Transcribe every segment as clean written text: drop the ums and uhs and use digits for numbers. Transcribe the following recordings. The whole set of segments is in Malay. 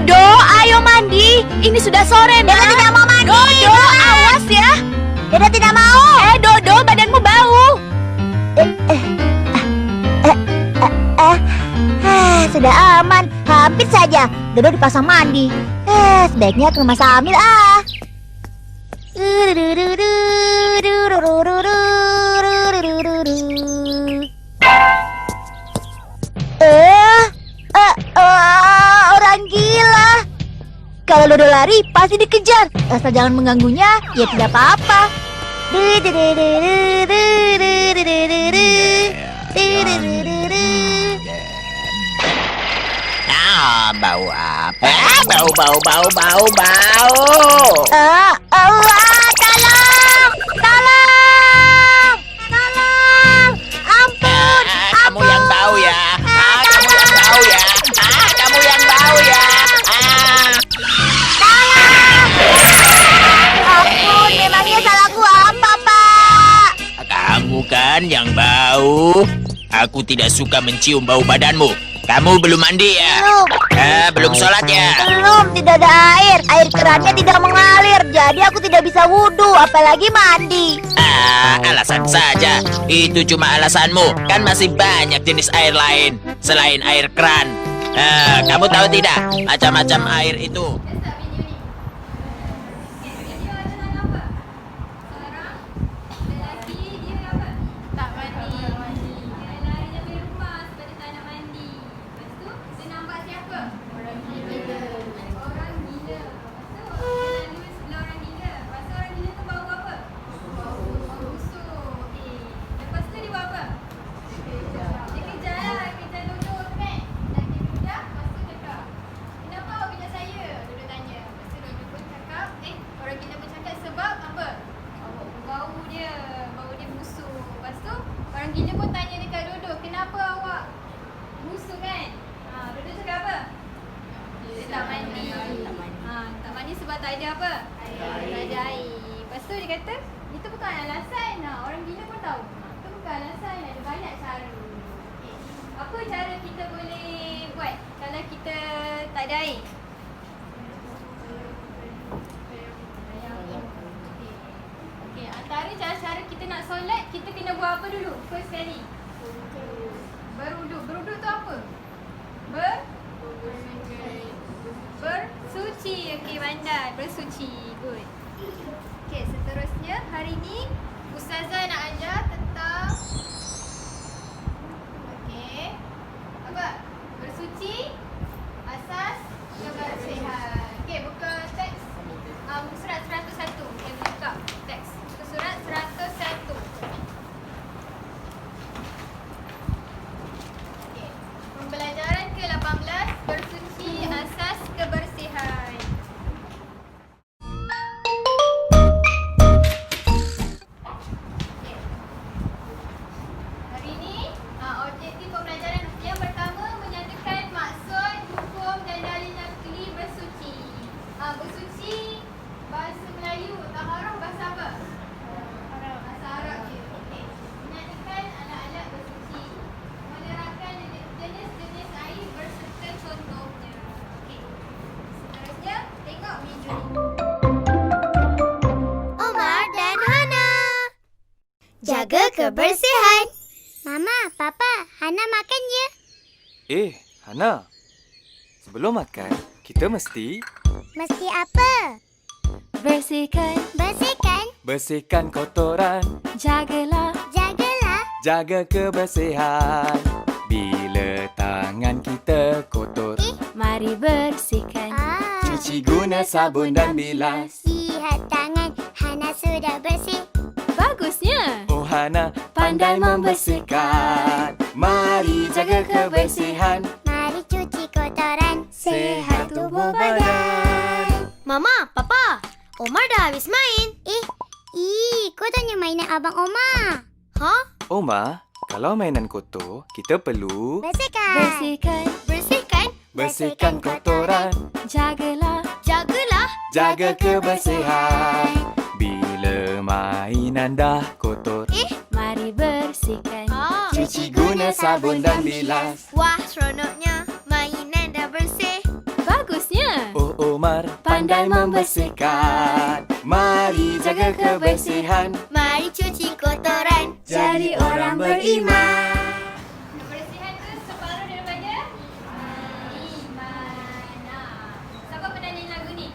Dodo, ayo mandi. Ini sudah sore, Nak. Dede tidak mau mandi. Dodo, awas ya. Dede tidak mau. Dodo, badanmu bau. Sudah aman. Hampir saja. Dodo dipasang mandi. Sebaiknya ke rumah Samil Orang gila. Kalau Dodo lari pasti dikejar. Asal jangan mengganggunya, ya tidak apa-apa. Bau apa? Bau. Tolong! Ampun! Kamu yang bau ya? Kamu yang bau ya? Kamu yang bau ya? Ampun, memangnya salahku apa, Pak? Kamu kan yang bau. Aku tidak suka mencium bau badanmu. Kamu belum mandi ya? Belum sholat ya? Belum, tidak ada air. Air kerannya tidak mengalir. Jadi aku tidak bisa wudhu, apalagi mandi. Alasan saja. Itu cuma alasanmu. Kan masih banyak jenis air lain selain air keran. Kamu tahu tidak? Macam-macam air itu. Tak ada apa? Tak ada air. Lepas tu dia kata, itu bukan alasan. Orang gila pun tahu. Itu bukan alasan. Ada banyak cara. Okay. Apa cara kita boleh buat kalau kita tak ada air? Okay. Antara cara-cara kita nak solat, kita kena buat apa dulu? First kali. Beruduk. Beruduk tu apa? Bersuci. Okey, pandai. Bersuci. Good. Okey, seterusnya hari ni Ustazah nak ajar tentang okey. Apa? Bersuci asas kebersihan. Okey, buka teks. Muka surat 101. Okey, buka teks. Muka surat 101. Okey. Pembelajaran ke-18 bersuci asas kebersihan. Hari ini objektif pembelajaran yang pertama menyatakan maksud, hukum dan dalil nakli bersuci. Bersuci bahasa Melayu, taharah bahasa apa? Bahasa Arab je. Okey. Menyatakan alat-alat bersuci. Menerangkan jenis-jenis air berserta contohnya. Okey. Seterusnya tengok video ni. Omar dan Hana. Jaga kebersihan. Mama, Papa, Hana makan ya? Hana. Sebelum makan, kita mesti Mesti apa? Bersihkan, bersihkan kotoran, jagalah. jaga kebersihan. Bila tangan kita kotor, Mari bersihkan. cuci guna sabun dan bilas. Lihat tangan, Hana sudah bersih. Bagusnya. Oh Hana, pandai membersihkan. Mari jaga kebersihan. Mari cuci kotoran. Sehat tubuh badan. Mama, Papa, Omar dah habis main. Kau tanya mainan Abang Omar. Oma, kalau mainan kotor, kita perlu Bersihkan. bersihkan kotoran, Jagalah. jaga kebersihan. Bila mainan dah kotor, Mari bersihkan. cuci guna sabun dan bilas. Wah, seronoknya. Mainan dah bersih. Bagusnya. pandai membersihkan. Mari jaga kebersihan, Mari cuci kotoran, jadi orang beriman. Kebersihan tu separuh daripada iman. Siapa pernah nyanyi lagu ni?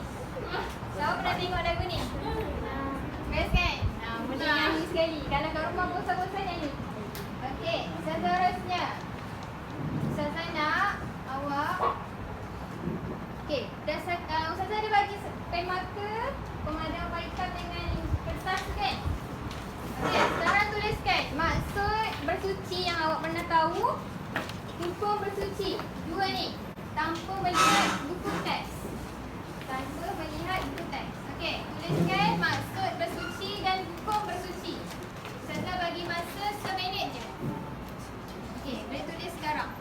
Siapa pernah tengok lagu ni? Best kan? Boleh nyanyi sekali. Kalau kat rumah bosan-bosan nyanyi. Okey, seterusnya. Ustazah nak awak. Okey, Ustazah ada bagi pen marker, pemadam pelikat dengan kertas kan? Okey, sekarang tuliskan maksud bersuci yang awak pernah tahu, hukum bersuci. Dua ni, tanpa melihat buku teks. Tanpa melihat buku teks. Okey, tuliskan maksud bersuci dan hukum bersuci. Ustazah bagi masa seminit je. Okey, boleh tulis sekarang.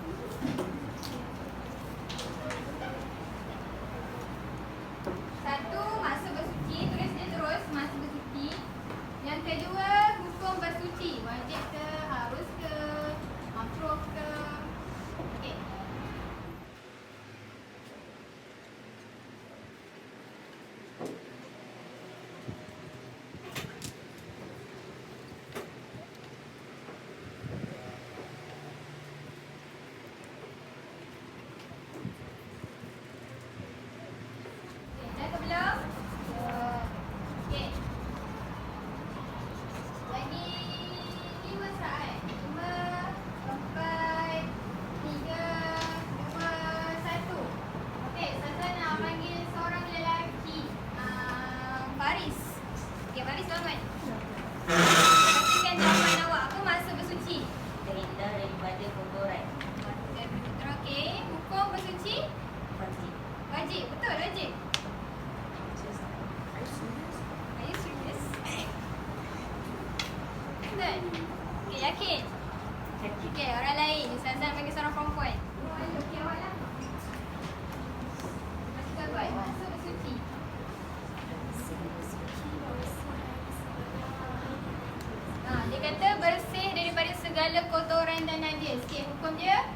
Satu, masa bersuci. Tulis dia terus, masa bersuci. Yang kedua, hukum bersuci. Wajib ke, harus ke, makruh ke. Okey. Dah ke belum? Okey. Lagi 5 saat. 5, 4, 3, 2, 1. Okey, Ustazah nak panggil seorang lelaki. Faris. Okey, Faris bangun. Katakan jawapan awak. Apa masa bersuci? Terhindar daripada kotoran. Okey, hukum bersuci? Wajib. Wajib. Betul, wajib. Are you serious? Betul? Okey, yakin? Okey, orang lain. Ustazah panggil seorang perempuan. Okey, awak lah. Kita buat masa bersuci. Dia kata bersih daripada segala kotoran dan najis. Okey, hukum dia?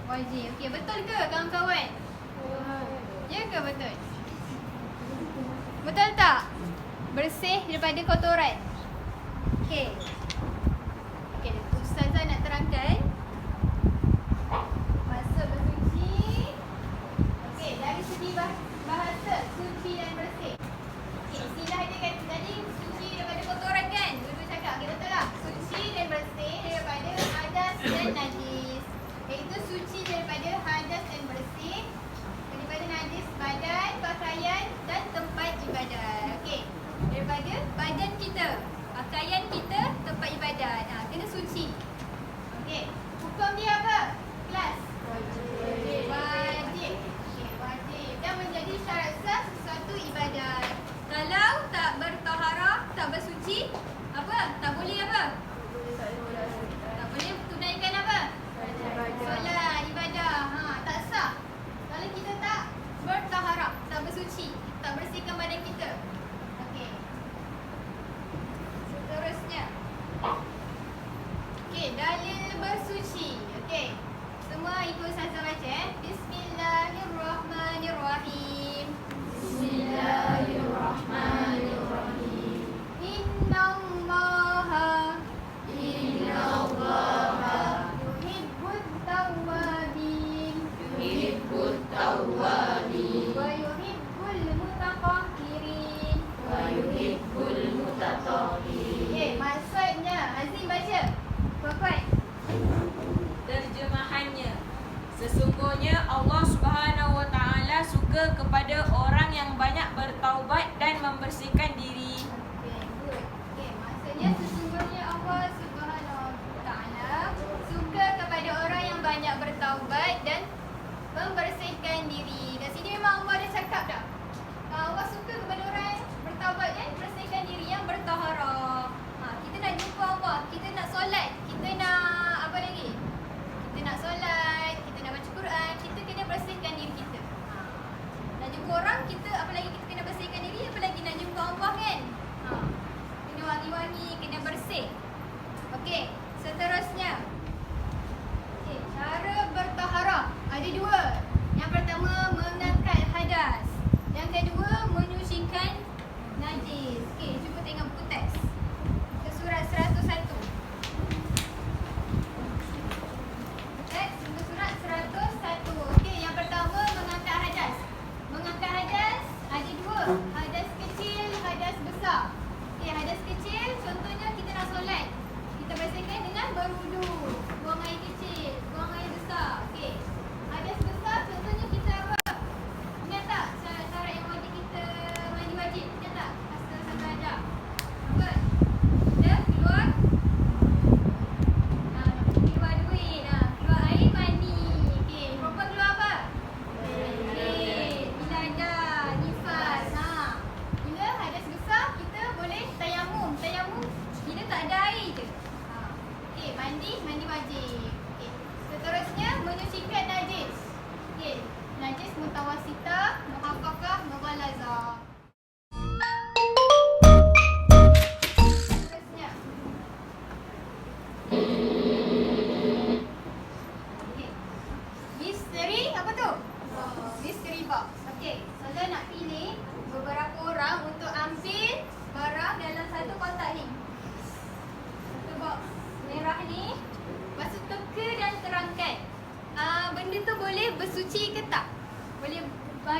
Wajib. Okey, betul ke kawan-kawan? Ya ke betul? Betul tak? Bersih daripada kotoran. Okey. Okey, Ustazah nak terangkan masa bersuci. Okey, dari segi bahasa, suci dan bersih. Okey, istilah dia kata tadi suci daripada kotoran kan? Dulu cakap, okey betul tak? Suci dan bersih daripada hadas dan najis. Iaitu suci daripada hadas dan bersih, daripada najis badan, pakaian dan tempat ibadat. Okey. Daripada badan kita, pakaian kita, tempat ibadat. Kena suci. Okey. Hukum dia apa? Kelas. Wajib. Wajib. Okey, wajib. Dan menjadi syarat sah sesuatu ibadat. Kalau tak bertaharah, tak bersuci, apa? Tak boleh apa? Tak boleh tunaikan apa? Solat, ibadah. Tak sah. Kalau kita tak bertaharah, tak bersuci, tak bersihkan badan kita. Okey. Seterusnya. Okey, dalil bersuci. Okey. Semua ikut Ustazah baca Bismillahirrahmanirrahim. Bismillahirrahmanirrahim. Innallaha yuhibbut tawwabin wa yuhibbul mutatahhirin. Okey, maksudnya Azim baca. Puan-puan. Terjemahannya, sesungguhnya Allah Subhanahu wa taala suka kepada orang yang banyak bertaubat dan membersihkan diri. Okey, good. Okey, maksudnya sesungguhnya Allah Subhanahu wa taala suka kepada orang yang banyak bertaubat dan membersihkan diri. Kat sini memang Allah dah cakap dah. Allah suka kepada orang yang bertaubat dan bersihkan diri, yang bertaharah. Kita nak jumpa Allah, kita nak solat, kita nak apa lagi? Kita nak solat, kita nak baca Quran, kita kena bersihkan diri kita. Nak jumpa orang, kita apa lagi kita kena bersihkan diri, apa lagi nak jumpa Allah,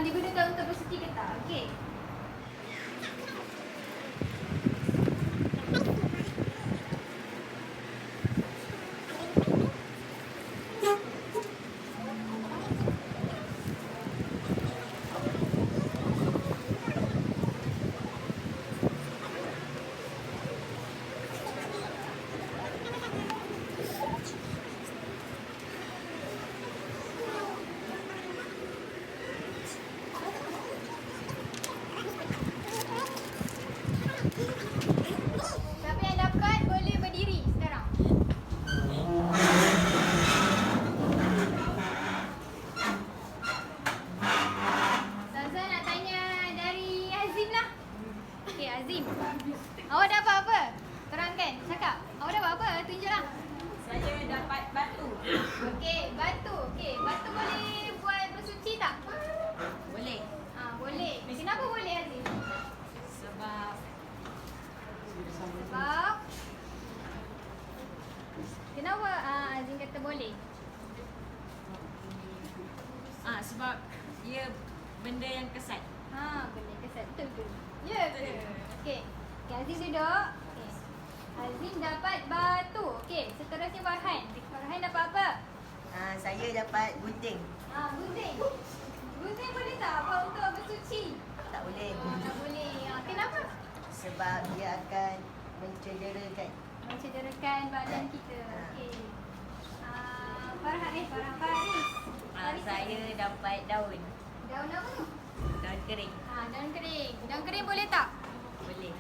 digunakan untuk bersuci ke tak? Okey. Siapa yang dapat boleh berdiri sekarang. Ustazah nak tanya dari Azim lah. Okey, Azim. Awak dapat apa? Terangkan, cakap. Awak dapat apa? Tunjuklah. Saya dapat batu. Okey, batu. Okey, batu boleh buat bersuci tak? Boleh. Boleh. Kenapa boleh, Azim? Sebab Sebab kenapa Azim kata boleh? sebab dia benda yang kesat. Boleh kesat. Betul ke? Ya ke? Okey. Okey, Azim duduk. Okey. Azim dapat batu. Okey, seterusnya Farhan. Farhan dapat apa? Saya dapat gunting. Gunting. Gunting boleh tak apa untuk bersuci? Tak boleh. Tak boleh. Kenapa? Sebab dia akan mencederakan. Mencederakan badan kita. Okey. Farhan Faris. Saya dapat daun. Daun apa tu? Daun kering. Daun kering. Daun kering boleh tak? Boleh.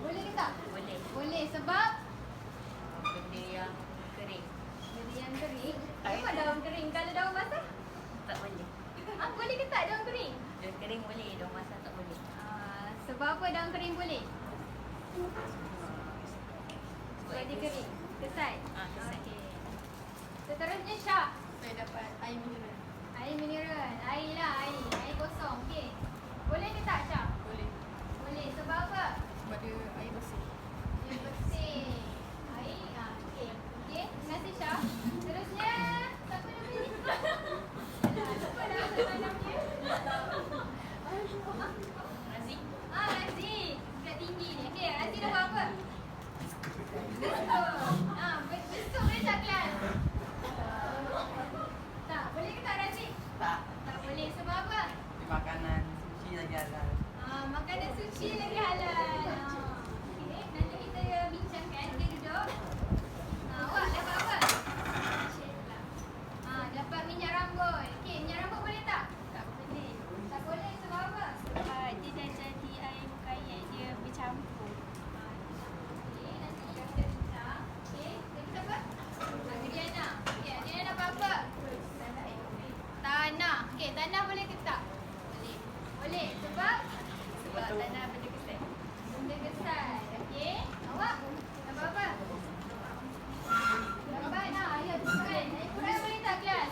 Boleh ke tak? Boleh. Boleh sebab Benda yang kering. benda yang kering. Kenapa daun kering? Kalau daun basah? Tak boleh. Boleh ke tak daun kering? Daun kering boleh, daun basah tak boleh. Sebab apa daun kering boleh? Sebab dia kering. Kesat? Kesat. Okey. Seterusnya Syah. Saya dapat air mineral. Air mineral. Air lah, air. Air kosong. Okey. Boleh ke tak Syah? Boleh. Boleh. Sebab apa? Sebab dia air bersih. Dia bersih. Air. Okey. Okey. Terima kasih Syah. Seterusnya. Siapa nama ni? Lupa nama tanamnya. Razik. Razik. Budak tinggi ni. Okey. Razik dapat apa? Besok. Besok boleh tak kelas? Tak. Boleh ke tak Razik? Tak. Tak boleh. Sebab apa? Makanan suci lagi halal. Makanan suci lagi halal. Okey, nanti kita bincangkan. Dia duduk. Awak dapat apa? Dapat minyak rambut. Okey, minyak rambut boleh tak? Tak boleh. Tak boleh sebab apa? Sebab dia dah jadi air mukayyad, dia bercampur. Okey, nanti kita bincang. Okey, jadi siapa? Adriana. Okey, Adriana dapat apa? Tanah. Okey, tanah boleh ke tak? Boleh. Boleh. Sebab? Sebab tanah benda kesat. Benda kesat. Okey. Awak dapat apa? Dapat ayat Quran. Ayat Quran boleh tak kelas?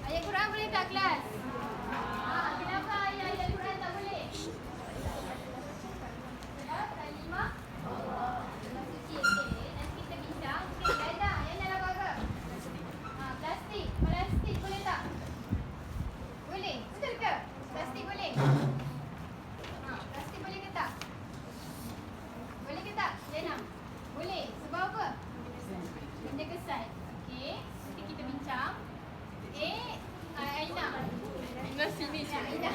Ayat Quran boleh tak kelas? Kenapa ayat Quran tak boleh? Sebab kalimah Allah. Kalimah suci. Okey, nanti kita bincang. Okey, Yana. Yana dapat apa? Plastik. Plastik boleh tak? Boleh. Betul ke? Plastik boleh? Plastik boleh ke tak? Boleh ke tak? Yana? Boleh. Sebab apa? Benda kesat. Okey. Nanti kita bincang. Okey. Aina. Tinggal sini je. Aina.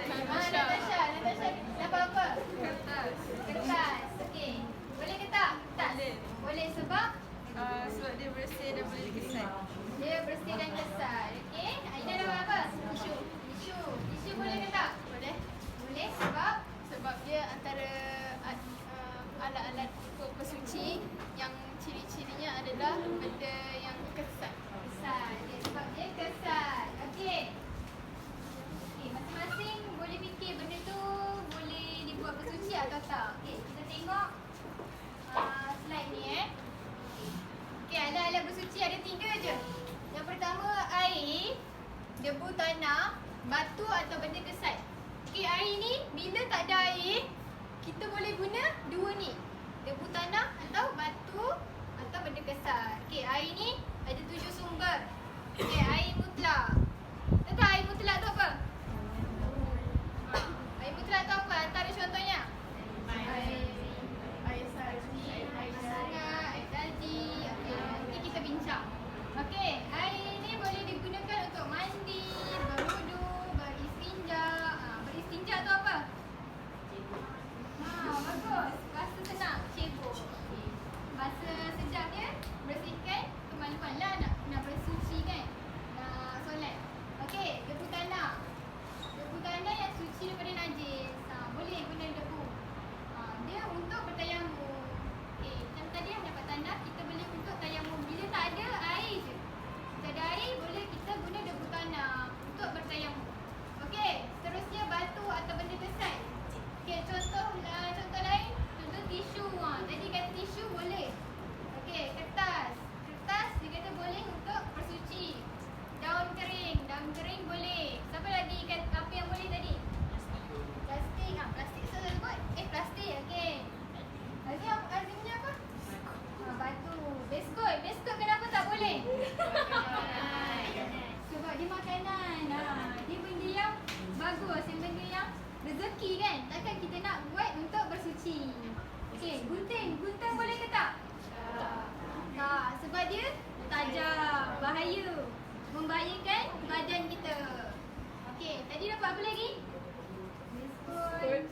Natasha. Natasha. Dapat apa? Kertas. Kertas. Okey. Boleh ke tak? Tak. Boleh. Boleh sebab Sebab dia bersih dan boleh dikesan. dia bersih dan kesat. Okey. Aina dapat apa? Tisu. Tisu. Tisu boleh ke tak? Boleh. Boleh sebab Sebab dia antara alat-alat untuk bersuci yang ciri-cirinya adalah benda yang kesat. kesat. Sebab dia kesat. Okey. Okey, masing-masing boleh fikir benda tu boleh dibuat bersuci atau tak. Okey, kita tengok slide ni Okey, alat-alat bersuci ada 3 je. Yang pertama air, debu tanah, batu atau benda kesat. Okey, air ni bila tak ada air, kita boleh guna 2 ni. Debu tanah atau batu atau benda kesat. Okey, air ni ada 7 sumber. Okey, air mutlak. tahukah air mutlak tu apa? Air mutlak tu apa? Antara contohnya. Air salji, air sungai, air salji. Okey, nanti kita bincang. Okey, air ni boleh digunakan untuk mandi, berwudu, beristinja. Beristinja tu apa? Bagus. Bahasa senang, cebok. Bahasa sejak dia bersihkan kemaluan lah nak bersuci kan. Nak solat. Okey, debu tanah. Debu tanah yang suci daripada najis. Boleh guna debu. Dia untuk bertayamum. Okey, macam tadi yang dapat tanah, kita boleh untuk tayamum. Bila tak ada air je. Tak ada air, boleh kita guna debu tanah untuk bertayamum. Okey, seterusnya batu atau benda besar. Okey, contoh lain. Contoh tisu. Tadi kata tisu boleh. Okey, kertas. Kertas dia kata boleh untuk bersuci. Daun kering boleh. Siapa lagi kata apa yang boleh tadi? Plastik. Plastik saya sebut. Plastik. Okey. Azimnya apa? Batu. Biskut kenapa tak boleh? Sebab dia makanan. Dia benda yang bagus, yang benda yang rezeki kan. Takkan kita nak buat untuk bersuci. Okey, gunting boleh ke tak? Tak, sebab dia tajam, bahaya. Membahayakan badan kita. Okey, tadi dapat apa lagi? Biskut.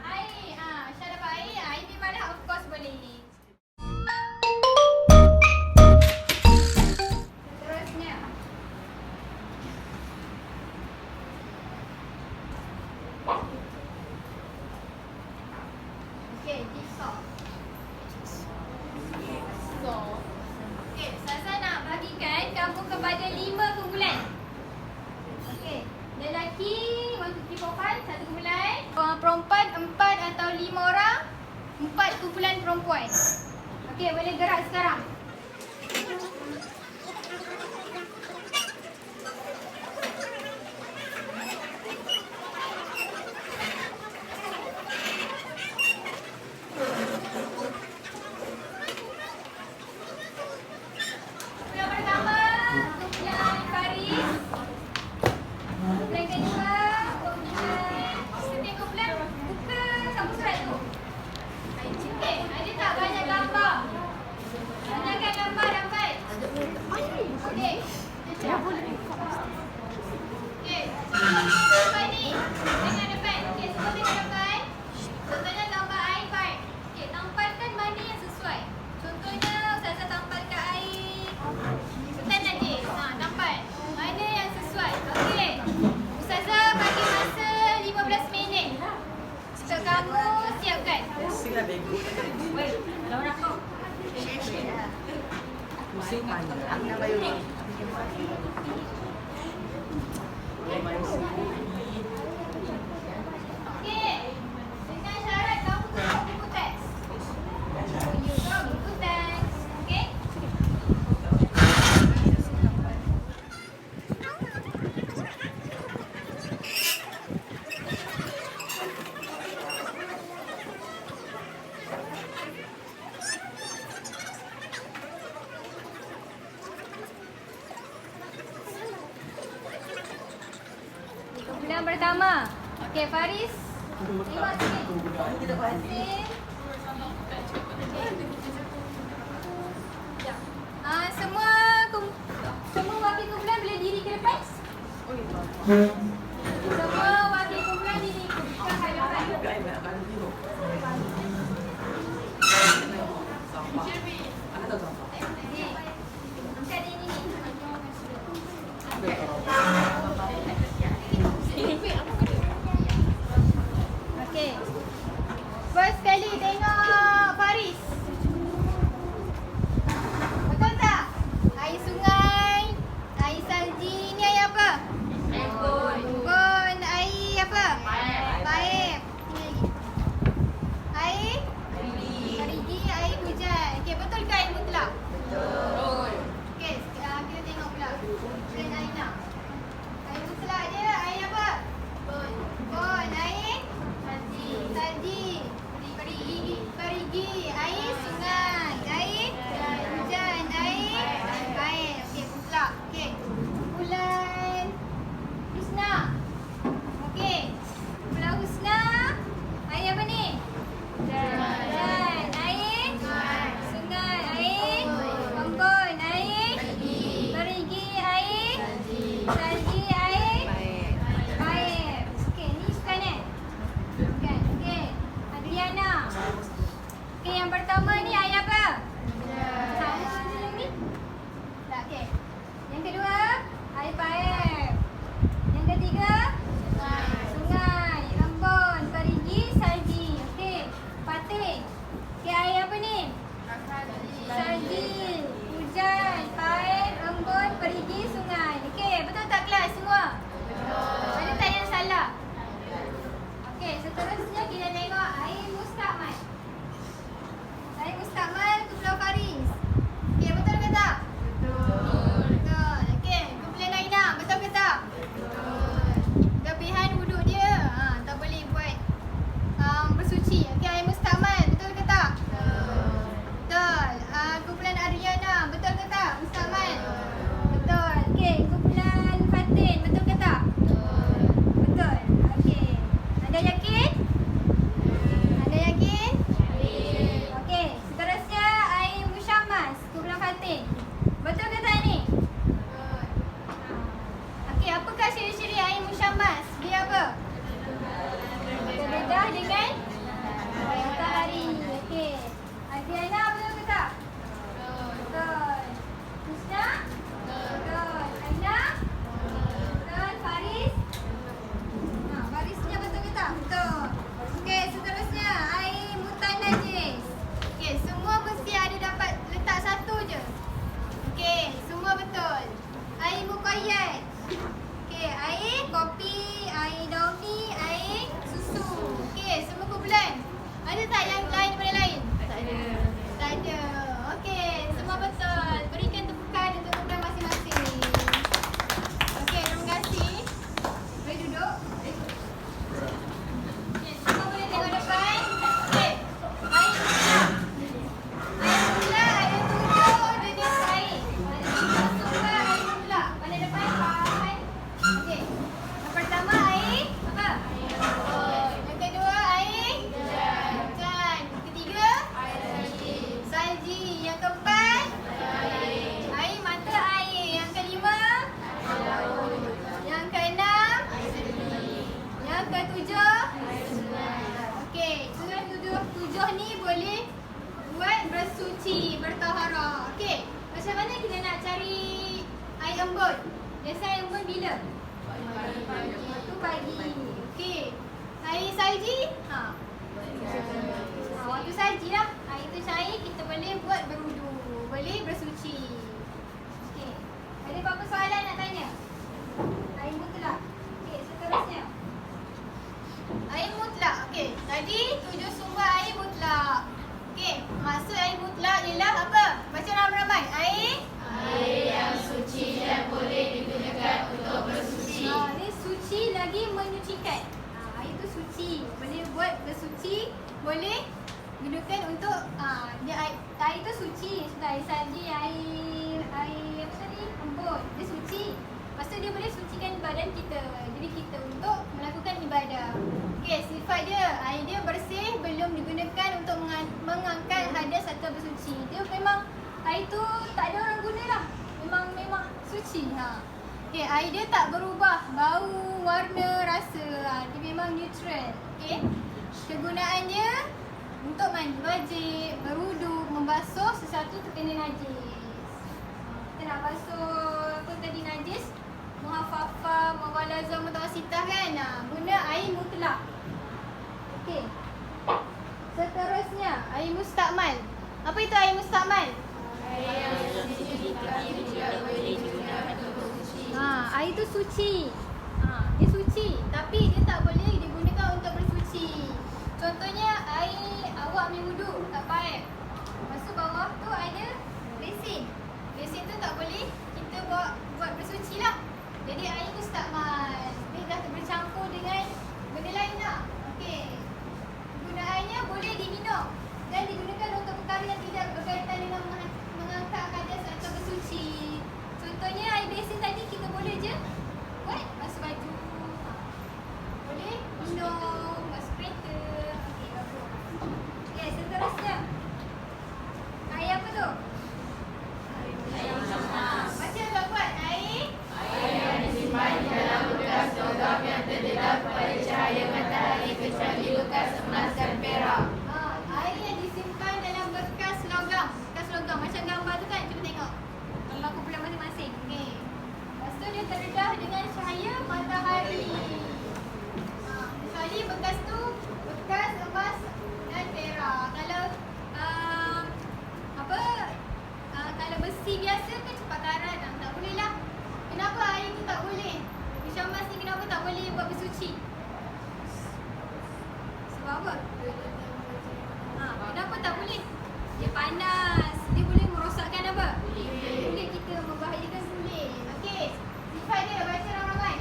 Air. Syah dapat air. Air memanglah of course boleh. Seterusnya. Okey, jigsaw. Okey, Ustazah nak bagikan kamu kepada 5 kumpulan. Okey, lelaki 1, 2, 3, 4, 5, 1 kumpulan. Perempuan 4 atau 5 orang, 4 kumpulan perempuan. Okey, boleh gerak sekarang. Yang pertama, kumpulan Faris. Kumpulan kedua, setiap kumpulan buka sampul surat tu. Okey, ada tak banyak gambar? Banyakkan gambar dapat. Okey. Okey, gambar ni tengah depan. Okey, semua tengah depan. Contohnya gambar air pipe. Okey, tampalkan mana yang sesuai. Contohnya Ustazah tampalkan air hutan najis. Tampal. Mana yang sesuai. Okey. Ustazah bagi masa 15 minit. Untuk kamu siapkan. Weh, kalau nak kau. Okey. Dengan syarat kamu bawa buku teks. You bawa buku teks. Okey? Kumpulan pertama. Okey, Faris. Tengok sini. Semua wakil kumpulan boleh diri ke depan? Semua wakil kumpulan diri ke depan. Angkat dia ni. Okey. First kali tengok Faris. Betul tak? Air sungai, air salji, ni air apa? Air ni boleh buat bersuci, bertaharah. Okey. Macam mana kita nak cari air embun? Biasa air embun bila? Waktu pagi. Okey. Air salji? Waktu salji lah. Air tu cair, kita boleh buat berwudu. Boleh bersuci. Okey. Ada apa-apa soalan nak tanya? Air mutlak. Okey, seterusnya. Air mutlak. Okey. Tadi 7 sumber air mutlak. Okey. Maksud air mutlak ialah apa? Baca ramai-ramai. Air yang suci dan boleh digunakan untuk bersuci. Ini suci lagi menyucikan. Air tu suci. Boleh buat bersuci. Boleh gunakan untuk air tu suci. Sudah air salji, air apa tadi? Embun. Dia suci. Lepas tu dia boleh sucikan badan kita. Jadi kita untuk melakukan ibadah. Okey, sifat dia, air dia bersih, belum digunakan untuk mengangkat hadas atau bersuci. Dia memang air tu tak ada orang guna lah. Memang suci. Okey, air dia tak berubah bau, warna, rasa. Dia memang neutral. Okey. Kegunaan dia untuk mandi wajib, berwuduk, membasuh sesuatu terkena najis. Kita nak basuh apa tadi najis? Muhafafah, mawalazah, mutawasitah kan? Guna air mutlak. Okey. Seterusnya, air mustakmal. Apa itu air mustakmal? Air yang suci tapi tidak boleh digunakan untuk bersuci. Air itu suci. Dia suci tapi dia tak boleh digunakan untuk bersuci. Contohnya air awak ambil wuduk kat paip. Lepas tu bawah tu ada besin. Besin tu tak boleh kita buat bersuci lah. Jadi air mustakmal. Dia dah bercampur dengan benda lain lah. Okey. Gunaannya boleh diminum dan digunakan untuk perkara yang tidak berkaitan dengan mengangkat hadas atau bersuci. Contohnya air besin tadi kita boleh je buat basuh baju. Boleh minum, basuh kereta. Okey, bagus. Okey, seterusnya. Air apa tu? Air panas. Baca kuat-kuat. Air yang disimpan di dalam bekas logam yang terdedah pada cahaya matahari kecuali bekas emas dan perak. Air yang disimpan dalam bekas logam. Bekas logam. Macam gambar tu kan? Cuba tengok. Gambar kumpulan masing-masing. Okey. Lepas tu dia terdedah dengan cahaya matahari. Kecuali bekas tu bekas emas dan perak. Kalau kalau besi biasa kan cepat karat. Tak boleh lah. Kenapa air tu tak boleh? Macam emas ni kenapa tak boleh buat bersuci? Sebab apa? Kenapa tak boleh? Dia panas. Dia boleh merosakkan apa? Kulit kita, membahayakan kulit. Okey. Sifat dia baca ramai-ramai.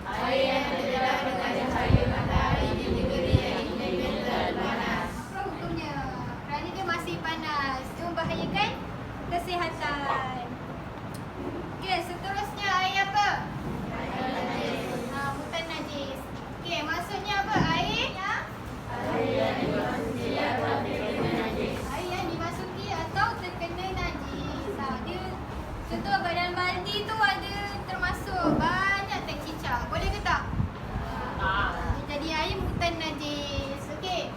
Air yang terdedah dengan cahaya matahari di negeri yang dingin dan panas. Apa hukumnya? Kerana dia masih panas. Dia membahayakan kesihatan. Okey, seterusnya air apa? Air najis. Mutan najis. Okey, maksudnya apa? Air yang dimasuki atau terkena najis. Air yang dimasuki atau terkena najis. Dia contoh badan baldi tu ada termasuk banyak teh cicak. Boleh ke tak? Jadi air mutan najis. Okey.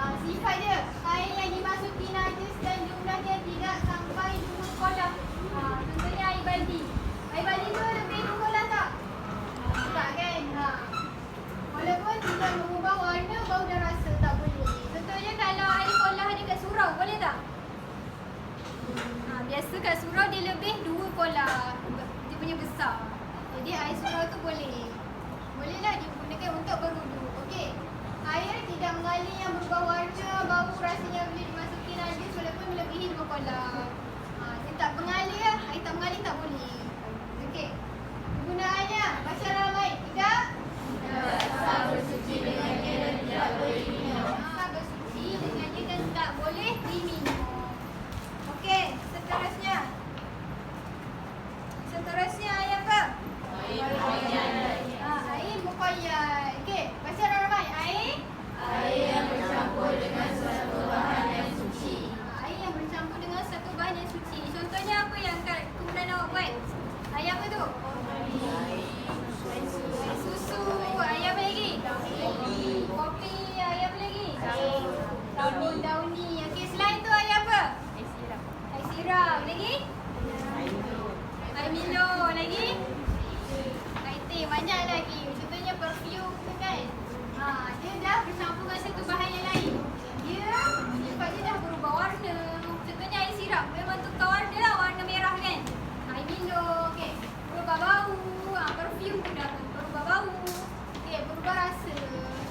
Sifat dia, air yang dimasuki najis dan jumlahnya tidak sampai 2 kolam. Contohnya air baldi. Air baldi tu lebih 2 kolam tak? Tak kan? Walaupun tidak mengubah warna, bau dan rasa, tak boleh. Contohnya kalau air kolam dekat surau, boleh tak? Biasa kat surau dia lebih 2 kolam. Dia punya besar. Jadi air surau tu boleh. Bolehlah digunakan untuk berwuduk. Okey. Air tidak mengalir yang berubah warna, bau, rasanya boleh dimasuki najis walaupun melebihi 2 kolam. Dia tak mengalir, air tak mengalir tak boleh. Okey. Gunaannya, baca ramai. Tidak bersuci dengannya dan tidak boleh diminum. Bersuci dengannya dan tak boleh diminum. Okey, seterusnya. Seterusnya air apa? Air muqayyad. Air muqayyad. Okey, baca ramai. Air yang bercampur dengan suatu bahan yang suci. Air yang bercampur dengan satu bahan yang suci. Contohnya apa yang kumpulan awak buat? Air apa tu? Air susu. Siram. Lagi? Air Milo. Lagi? Air teh. Banyak lagi. Contohnya perfume tu kan. Dia dah bercampur dengan satu bahan yang lain. Dia sifat dia dah berubah warna. Contohnya air sirap. Memang tukar warna lah. Warna merah kan. Air Milo. Okay. Berubah bau. Perfume tu dah berubah bau. Okay. Berubah rasa.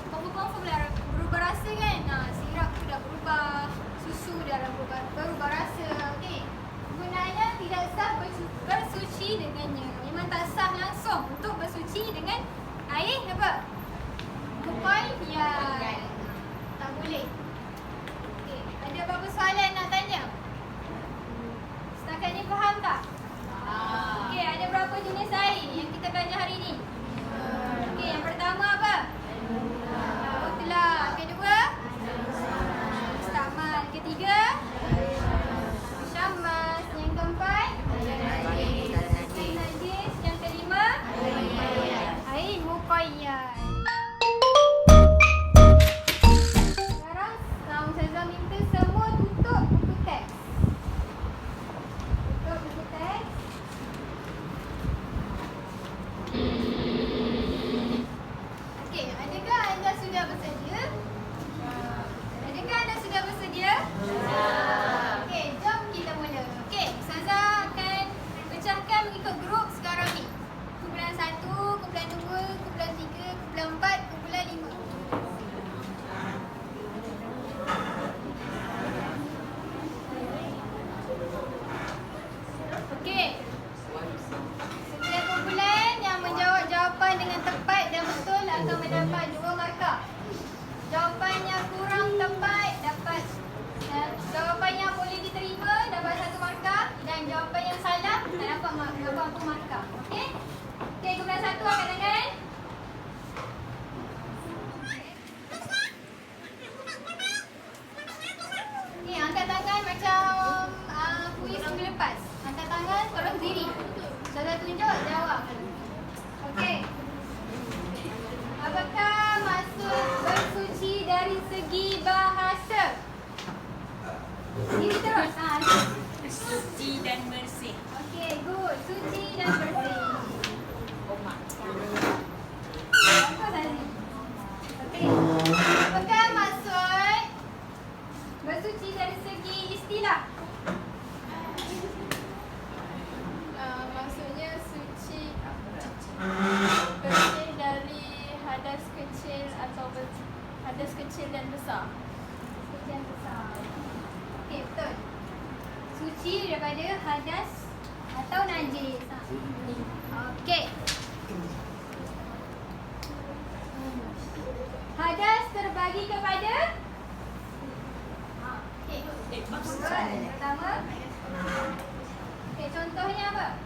Confirm lah berubah rasa kan. Sirap tu dah berubah. Susu dah berubah rasa. Okay. Gunanya tidak sah bersuci dengannya. Memang tak sah langsung untuk bersuci dengan air apa? Kepal hias. Tak boleh. Okay. Ada apa-apa soalan nak tanya? Setakat ni faham tak? Okay. Ada berapa jenis air yang kita belajar hari ni? Okay. Yang pertama apa? Mutlak. Kedua? Mustakmal. Ketiga? Syammas. Yang keempat? Air najis. Yang kelima? Air muqayyad. Sekarang Ustazah minta semua tutup buku teks. Tutup buku teks. Okey, adakah anda sudah bersedia? Adakah anda sudah bersedia? Okey, jom kita mula. Okey, Ustazah akan pecahkan mengikut grup sekarang ni. Kumpulan 1, kumpulan 2, kumpulan 3, kumpulan 4, kumpulan 5. Okey. Setiap kumpulan yang menjawab jawapan dengan tepat dan betul akan mendapat 2 markah. Jawapan yang kurang tepat dapat jawapan yang boleh diterima dapat 1 markah dan jawapan yang salah tak dapat apa markah. Okey? Okey, kumpulan 1 angkat tangan. Okey, angkat tangan macam kuis minggu lepas. Angkat tangan kalau berdiri. Saudara tunjuk, jawab. Okey. Apakah maksud bersuci dari segi bahasa? Ini terus. Suci dan bersih. Okey, good. Suci dan bersih. Apa tadi? Okey. Apakah maksud bersuci dari segi istilah? Maksudnya suci bersih dari hadas kecil atau hadas kecil dan besar. Suci dan besar. Okey, betul. Suci daripada hadas atau najis. Okey. Hadas terbagi kepada okey. Pertama. Okey, contohnya apa?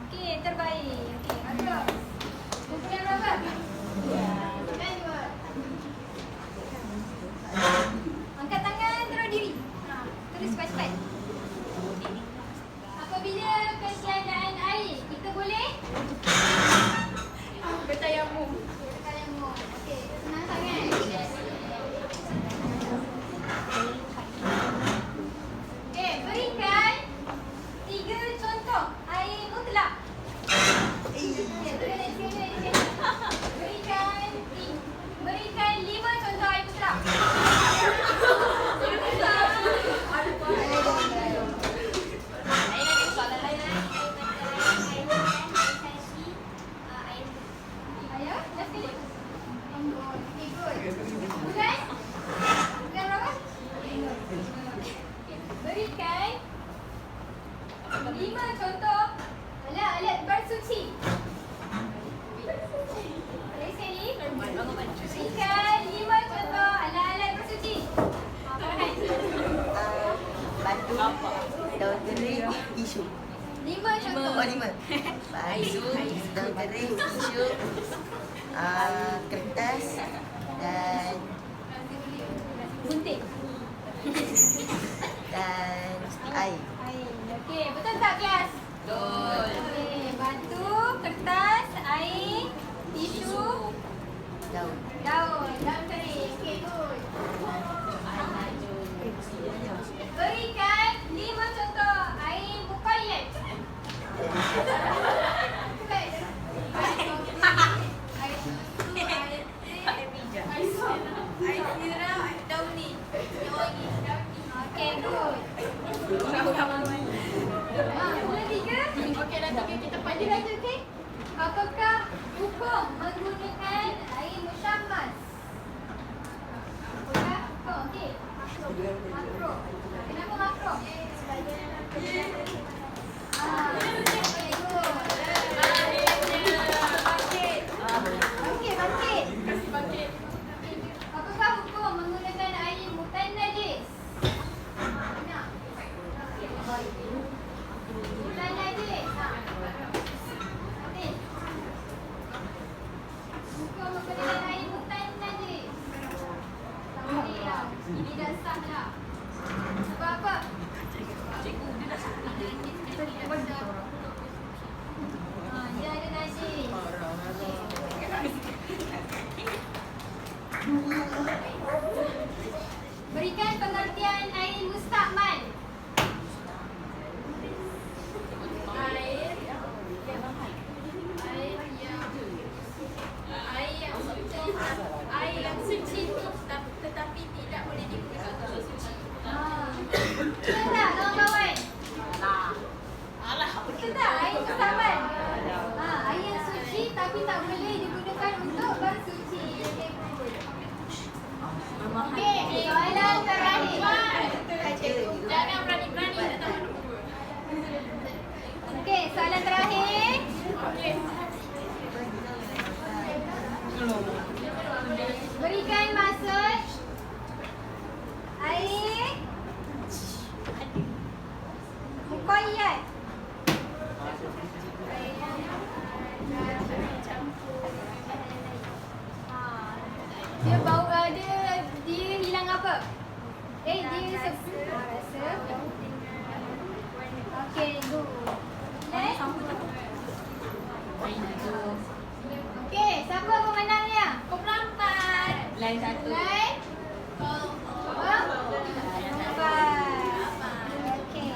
Okey, terbaik. Okey, bagus. Kumpulan berapa? Kumpulan 2. Angkat tangan, terus diri. Terus cepat-cepat. Apabila ketiadaan air, kita boleh Bertayamum. bertayamum. Okey, senang sangat. Okey, berikan 3 contoh air mutlak. Okey, tulis di sini. Berikan 5 contoh air mutlak. Ayah, last kali. Okey, good. Bulan? Bulan berapa? Berikan 5 contoh alat-alat bersuci. Boleh sekali? Berikan 5 contoh alat-alat bersuci. Farhan. Batu, daun kering, tisu. 5 contoh. Oh, 5. Batu, daun kering, tisu, kertas dan Gunting. air. Okey, betul tak kelas? Betul. Okey, batu, kertas, air, tisu, Daun. daun. Apakah hukum menggunakan air musyammas? Apakah hukum? Okey. Makro. Kenapa makro? Bangkit. Apakah hukum menggunakan air mutan najis? Mutan najis. Okey. Hukum menggunakan air mutan najis. Tak boleh lah. Ini dah sah dah. Sebab apa? Dia ada najis. Berikan pengertian air mustakmal. Air yang suci tetapi tidak boleh digunakan untuk suci. Betul tak kawan-kawan? Betul tak air mustakmal? Air yang suci tapi tak boleh digunakan untuk bersuci. Okey, soalan terakhir. Jangan berani-berani datang berdua. Okey, soalan terakhir. Berikan maksud air muqayyad. Dia bau dia hilang apa? Dia rasa. Okey, good. Next. Okey, siapa pemenangnya? Pemerampan. Lain satu. Lain. Okey.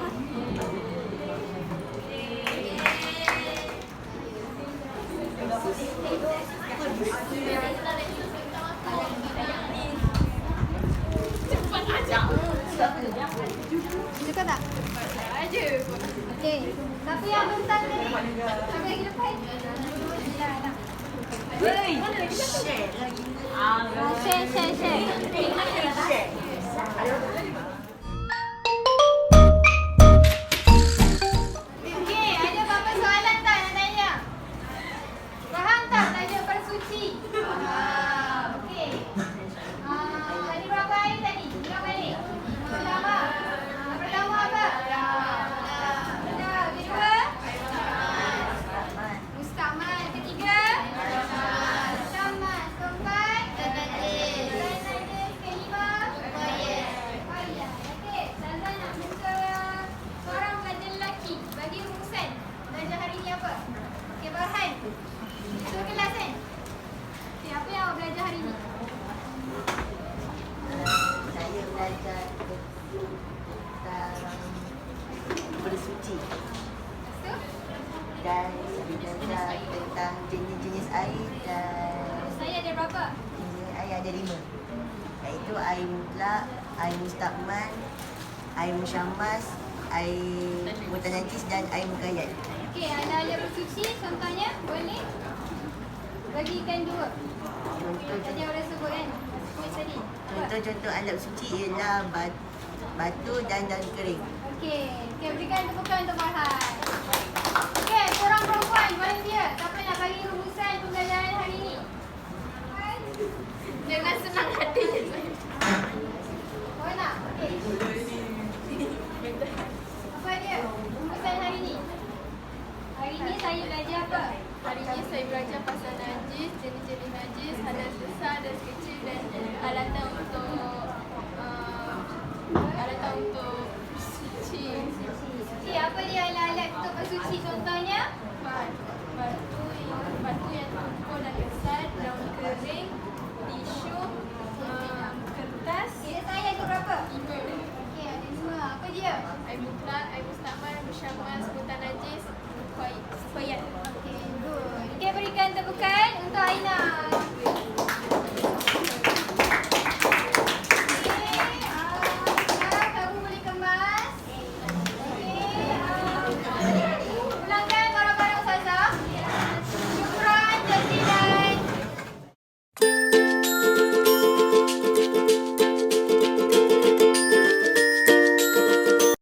Suka tak? Aja. Okey. Siapa yang bentang tadi? Siapa lagi lepas? Dah. Share. Okey, ada apa-apa soalan tak nak tanya? Faham tak tajuk bersuci? Okey. Ada berapa air tadi? Ulang balik. Pertama apa? Kedua? Mustakmal. Ketiga? Mustammas. Keempat? Najis. Kelima? Muqayyad. Okey, Ustazah nak minta seorang pelajar lelaki bagi rumusan belajar hari ni apa? Okey, Farhan. Itu kelas kan? Okey, apa yang awak belajar hari ni? Saya belajar tentang bersuci Lepas tu? dan saya belajar tentang jenis-jenis air dan Saya ada berapa? jenis air ada 5, iaitu air mutlak, air mustakmal, air musyammas, air mutan najis dan air muqayyad. Okey, ala-ala bersuci contohnya boleh bagikan 2. Tadi orang sebut kan? Sebut tadi. Apa? Contoh-contoh alat suci ialah batu dan daun kering. Okey, berikan tepukan untuk Farhan. Okey, korang perempuan volunteer. Siapa nak bagi rumusan pembelajaran